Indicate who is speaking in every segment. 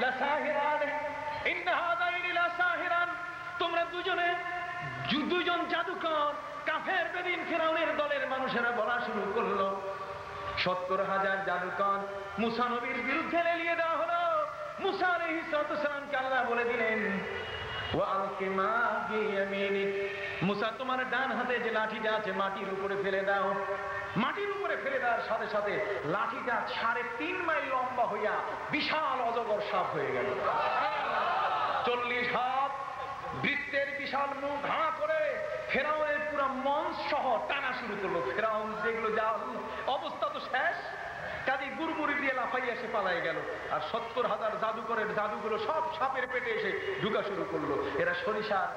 Speaker 1: লাসাহিরান ইন্না হাযাইনি লাসাহিরান, তোমরা দুজন জাদুকর। কাফের বেদিন ফিরাউনের দলের মানুষেরা বলা শুরু করলো। 70,000 জাদুকর মুসা নবীর বিরুদ্ধে লেলিয়ে দেওয়া হলো। মুসা আলাইহিস সালামকে আল্লাহ বলে দিলেন, ওয়ালকি মা বিয়ামিনিক, মুসা তোমার ডান হাতে যে লাঠিটা আছে মাটির উপরে ফেলে দাও। মাটির উপরে ফেলে দেওয়ার সাথে সাথে লাঠিটা 3.5 মাইল লম্বা হইয়া বিশাল অজগর সাপ হয়ে গেল। 40 হাত বৃত্তের বিশাল মুখ ঘা করে ফেরাউনের পুরো মঞ্চ সহ টানা শুরু করলো। ফেরাউন যেগুলো যা অবস্থা তো শেষ, কাজে গুড়গুড়ি দিয়ে লাফাইয়া এসে পালাই গেল। আর 70,000 জাদুকরের জাদুগুলো সব সাপের পেটে এসে ঢুকা শুরু করলো। এরা সরিষার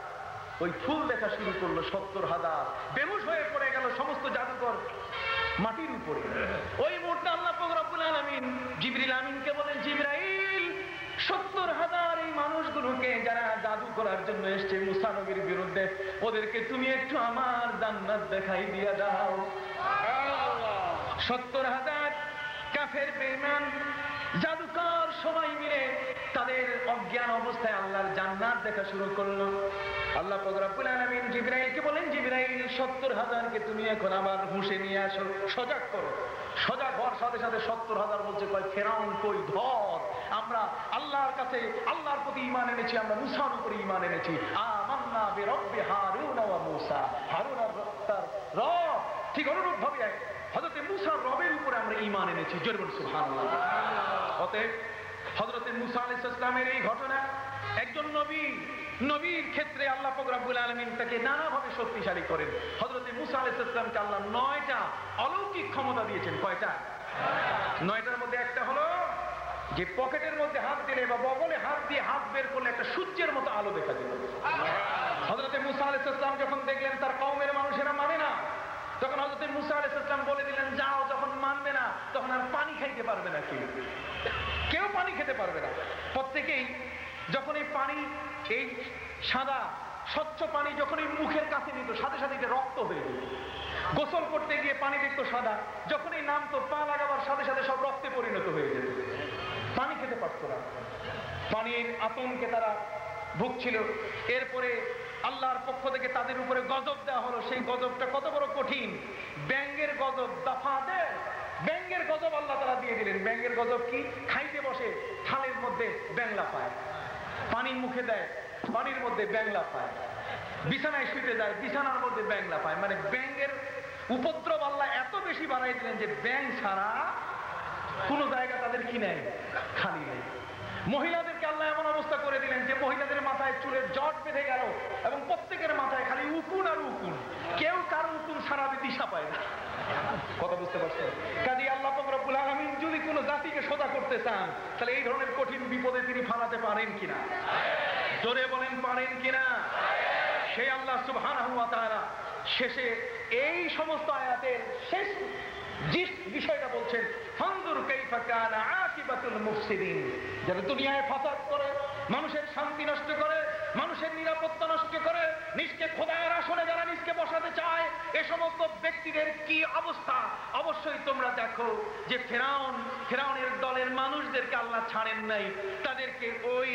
Speaker 1: ওই ফুল দেখা শুরু করলো। 70,000 বেহুশ হয়ে পড়ে গেল সমস্ত জাদুকর মাটির উপরে। ওই মুহূর্তে আল্লাহ পাক রব্বুল আলামিন জিবরিল আমিনকে বলেন, জিবরাইল 70,000 এই মানুষগুলোকে যারা জাদু করার জন্য এসছে মুসা নবীর বিরুদ্ধে, ওদেরকে তুমি একটু আমার জান্নাত দেখাই দিয়ে দাও। 70,000 কাফের বেঈমান জাদুকর সবাই মিলে তাদের অজ্ঞান অবস্থায় আল্লাহর জান্নাত দেখা শুরু করলো। আল্লাহ পাক রব্বুল আলামিন জিবরাইলকে বলেন, জিবরাইল 70,000কে তুমি এখন আবার হুঁশে নিয়ে আসো, সজাগ করো। সজাগ হওয়ার সাথে সাথে 70,000 বলছে, কয় ফেরাউন কই, ধর, আমরা আল্লাহর কাছে আল্লাহর প্রতি ঈমান এনেছি, আমরা মুসার উপরে ঈমান এনেছি। আমান্না বিরব্বি হারুন ওয়া মুসা, হারুন আর তার রব। ঠিক অনুরূপ ভাবে হযরত মুসার রবের উপরে আমরা ঈমান এনেছি। জোরে বলুন সুবহানাল্লাহ। অতএব হযরত মুসা আলাইহিস সালামের এই ঘটনা, একজন নবীর ক্ষেত্রে আল্লাহ পাক রব্বুল আলামিন তাকে নানাভাবে শক্তিশালী করেন। হযরত মুসা আলাইহিস সালামকে আল্লাহ 9টা অলৌকিক ক্ষমতা দিয়েছেন। কয়টা? 9টার মধ্যে একটা হলো যে পকেটের মধ্যে হাত দিলে বা বগলে হাত দিয়ে হাত বের করলে একটা সূর্যের মতো আলো দেখা দিল। হযরত মুসা আলাইহিস সালাম যখন দেখলেন তার কওমের মানুষেরা মানে না, তখন হযরত মুসা আলাইহিস সালাম বলে দিলেন, যাও, যখন মানবে না তখন আর পানি খাইতে পারবে না, কেউ পানি খেতে পারবে না। প্রত্যেকেই যখন এই পানি, এই সাদা স্বচ্ছ পানি যখন এই মুখের কাছে নিত, সাথে সাথে এটা রক্ত হয়ে যেত। গোসল করতে গিয়ে পানি দেখতো সাদা, যখন এই নামতো পা লাগাবার সাথে সাথে সব রক্তে পরিণত হয়ে যেত। পানি খেতে পারত না, পানির আতঙ্কে তারা ভুগছিল। এরপরে আল্লাহর পক্ষ থেকে তাদের উপরে গজব দেওয়া হলো। সেই গজবটা কত বড় কঠিন, ব্যাঙের গজব, দফা দে ব্যাঙের গজব আল্লাহ তাআলা দিয়ে দিলেন। ব্যাঙের গজব কি? খাইতে বসে থালের মধ্যে ব্যাঙ লাফায়, পানির মুখে দেয়, পানির মধ্যে ব্যাঙ লাফায়, বিছানায় শুতে যায়, বিছানার মধ্যে ব্যাঙ লাফায়। মানে ব্যাঙের উপদ্রব আল্লাহ এত বেশি বাড়াই দিলেন যে ব্যাঙ ছাড়া কোন জায়গা তাদের কি নেই, খালি নেই। মহিলাদেরকে আল্লাহ এমন অবস্থা করে দিলেন যে মহিলাদের মাথায় চুলের জট বেঁধে গেল এবং প্রত্যেকের মাথায় খালি উকুন আর উকুন, কেউ কারো উকুন ছাড়া দিশা পায় না। কথা বুঝতে পারছেন? কাজী আল্লাহ পাক রব্বুল আলামিন যদি কোনো জাতিকে সোজা করতে চান, তাহলে এই ধরনের কঠিন বিপদে তিনি ফালাতে পারেন কিনা? জোরে বলেন, পারেন কিনা? সেই আল্লাহ সুবহানাহু ওয়া তাআলা শেষে এই সমস্ত আয়াতের শেষ বিষয়টা বলছেন, ফানজুর কাইফা কানা আকিবাতুল মুফসিদিন। যারা দুনিয়ায় ফাসাদ করে, মানুষের শান্তি নষ্ট করে, মানুষের নিরাপত্তা নষ্ট করে, নিজকে খোদার আসনে যারা নিজকে বসাতে চায়, এ সমস্ত ব্যক্তিদের কি অবস্থা অবশ্যই তোমরা দেখো। যে ফেরাউনের দলের মানুষদেরকে আল্লাহ ছাড়েন নাই, তাদেরকে ওই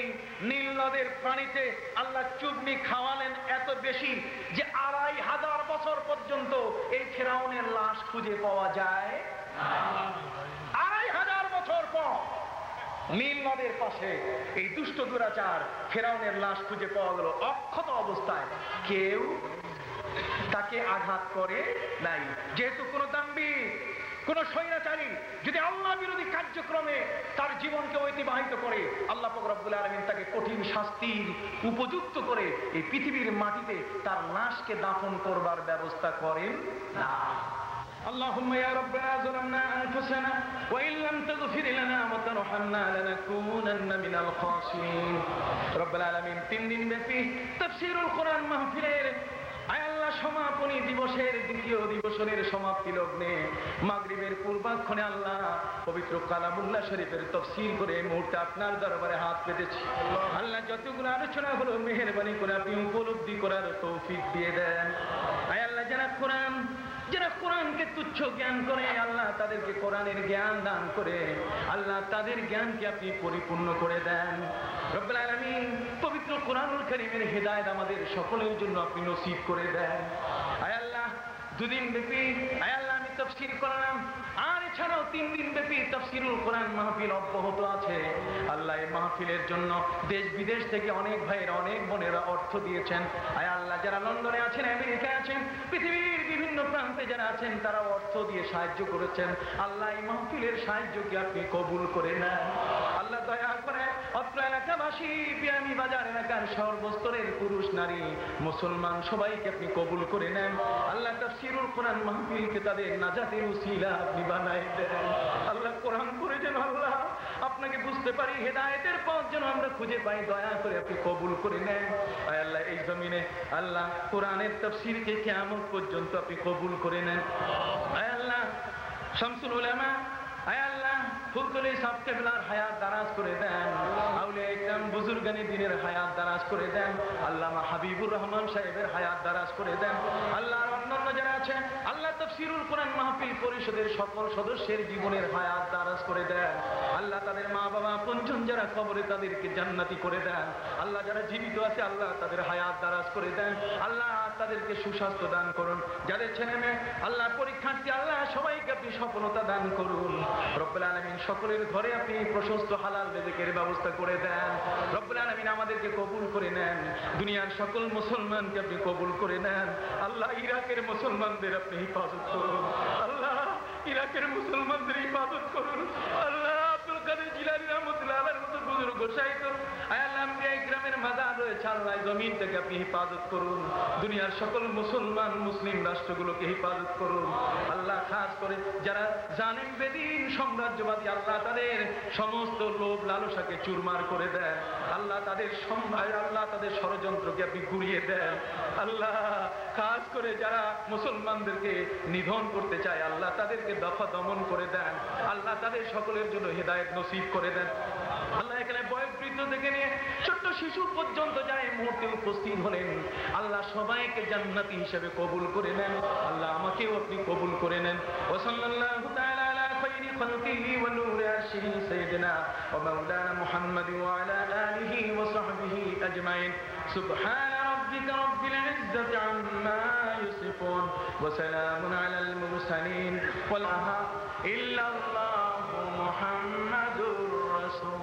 Speaker 1: নীল নদের পানিতে আল্লাহ চুবনি খাওয়ালেন এত বেশি যে 2500 বছর পর্যন্ত এই ফেরাউনের লাশ খুঁজে পাওয়া যায়। 2500 বছর পর নীল নদের পাশে এই দুষ্ট দুরাচার ফেরাউনের লাশ খুঁজে পাওয়া গেল অক্ষত অবস্থায়, কেউ তাকে আঘাত করে নাই। যেহেতু কোন দাম্ভিক, কোন স্বৈরাচারী যদি আল্লাহ বিরোধী কার্যক্রমে তার জীবনকে অতিবাহিত করে, আল্লাহ পাক রব্বুল আলামিন তাকে কঠিন শাস্তির উপযুক্ত করে এই পৃথিবীর মাটিতে তার লাশকে দাফন করবার ব্যবস্থা করেন না। اللهم يا ربنا ظلمنا أنفسنا وإن لم تغفر لنا وترحمنا لنكونن من الخاسرين. رب العالمين 3 দিন ব্যাপী তাফসীরুল কোরআন মাহফিলের আয় আল্লাহ সমাপনী দিবসের দ্বিতীয় দিবসের সমাপ্তি লগ্নে মাগরিবের পূর্বাক্ষণে আল্লাহ পবিত্র কালামুল্লাহ শরীফের তাফসীর করে এই মুহূর্তে আপনার দরবারে হাত পেতেছি। আল্লাহ যতগুলো আলোচনা হলো মেহেরবানি করে আপনি উপলব্ধি করার তৌফিক দিয়ে দেন। আয় আল্লাহ, যারা কোরআনকে তুচ্ছ জ্ঞান করে আল্লাহ তাদেরকে কোরআনের জ্ঞান দান করে আল্লাহ তাদের জ্ঞানকে আপনি পরিপূর্ণ করে দেন। রব্বুল আলামিন পবিত্র কোরআনুল কারীমের হেদায়েত আমাদের সকলের জন্য আপনি নসিব করে দেন। আয় আল্লাহ, দুদিন ব্যাপী আয় আল্লাহ আমি তাফসীর করলাম, আর এছাড়াও 3 দিন ব্যাপী তাফসীরুল কোরআন মাহফিল অব্যাহত আছে। আল্লাহ এই মাহফিলের জন্য দেশ বিদেশ থেকে অনেক ভাইয়েরা অনেক বোনেরা অর্থ দিয়েছেন। আয় আল্লাহ, যারা লন্ডনে আছেন, আমেরিকায় আছেন, পৃথিবীর বিভিন্ন প্রান্তে যারা আছেন তারা অর্থ দিয়ে সাহায্য করেছেন। আল্লাহ এই মাহফিলের সাহায্যকে আপনি কবুল করে নেন। আল্লাহ দয়া করে অত্র এলাকাবাসী, পিয়ামি বাজার এলাকার সর্বস্তরের পুরুষ নারী মুসলমান সবাইকে আপনি কবুল করে নেন। আল্লাহ তাফসীরুল কোরআন মাহফিলকে তাদের নাজাতের উসিলা আপনি বানাই দেন। আল্লাহ কোরআন পড়ে যেন আল্লাহ আপনাকে বুঝতে পারি, হেদায়েতের পথ যেন আমরা খুঁজে পাই, দয়া করে আপনি কবুল করে নেন। আয় আল্লাহ, এই জমিনে আল্লাহ কোরআনের তাফসীরকে কিয়ামত পর্যন্ত আপনি কবুল করে নেন। আয় আল্লাহ, শামসুল উলামা আয় আল্লাহ ফুলতলি সাহেব কেবলার হায়াত দারাজ করে দেন। আউলিয়া ইকরাম বুজুর্গানি দ্বীনের হায়াত দারাজ করে দেন। আল্লামা হাবিবুর রহমান সাহেবের হায়াত দারাজ করে দেন। আল্লাহ অন্যান্য যারা আছেন আল্লাহ তাফসীরুল কোরআন মাহফিল পরিষদের সকল সদস্যের জীবনের হায়াত দারাজ করে দেন। আল্লাহ তাদের মা বাবা আপনজন যারা কবরে তাদেরকে জান্নাতি করে দেন। আল্লাহ যারা জীবিত আছে আল্লাহ তাদের হায়াত দারাজ করে দেন। আল্লাহ তাদেরকে সুস্বাস্থ্য দান করুন। যাদের ছেলে মেয়ে আল্লাহ পরীক্ষার্থী আল্লাহ সবাইকে আপনি সফলতা দান করুন। রব্বুল আলামিন সকলের ঘরে আপনি প্রশস্ত হালাল রিজিকের ব্যবস্থা করে দেন। রব্বুল আলামিন আমাদেরকে কবুল করে নেন। দুনিয়ার সকল মুসলমানকে আপনি কবুল করে নেন। আল্লাহ ইরাকের মুসলমানদের আপনি হিফাজত করুন। আল্লাহ ইরাকের মুসলমানদের হিফাজত করুন। আল্লাহ আব্দুল কাদের জিলানী রাহমাতুল্লাহ আলাইহির মতো বুজুর্গ শাইখ আয় আল্লাহ আম্বিয়া ইকরামের মাজার রয়েছে আল্লাহ জমিন থেকে আপনি হিফাজত করুন। দুনিয়ার সকল মুসলমান মুসলিম রাষ্ট্রগুলোকে হিফাজত করুন। আল্লাহ খাস করে যারা জালিম বেদিন সাম্রাজ্যবাদী আল্লাহ তাদের সমস্ত লোভ লালসাকে চুরমার করে দেন। আল্লাহ তাদের আল্লাহ তাদের ষড়যন্ত্রকে আপনি ঘুরিয়ে দেন। আল্লাহ খাস করে যারা মুসলমানদেরকে নিধন করতে চায় আল্লাহ তাদেরকে দফা দমন করে দেন। আল্লাহ তাদের সকলের জন্য হেদায়েত নসিব করে দেন। আল্লাহ এখানে বয়োবৃদ্ধ থেকে নিয়ে ছোট্ট শিশু পর্যন্ত যারা এই মুহূর্তে উপস্থিত হলেন আল্লাহ সবাইকে জান্নাতি হিসেবে কবুল করে নেন। আল্লাহ আমাকেও আপনি কবুল করে নেন। ওয়া সাল্লাল্লাহু তাআলা আলা খায়রি খালকিহি ওয়া নূরি আরশিহি সাইয়্যিদিনা ওয়া মাওলানা মুহাম্মাদ ওয়া আলা আলিহি ওয়া সাহবিহি আজমাইন। সুবহানা রাব্বিকা রাব্বিল ইজ্জাতি আম্মা ইয়াসিফুন ওয়া সালামুন আলাল মুরসালিন ওয়া লা ইলাহা ইল্লাল্লাহু মুহাম্মাদুর রাসূল।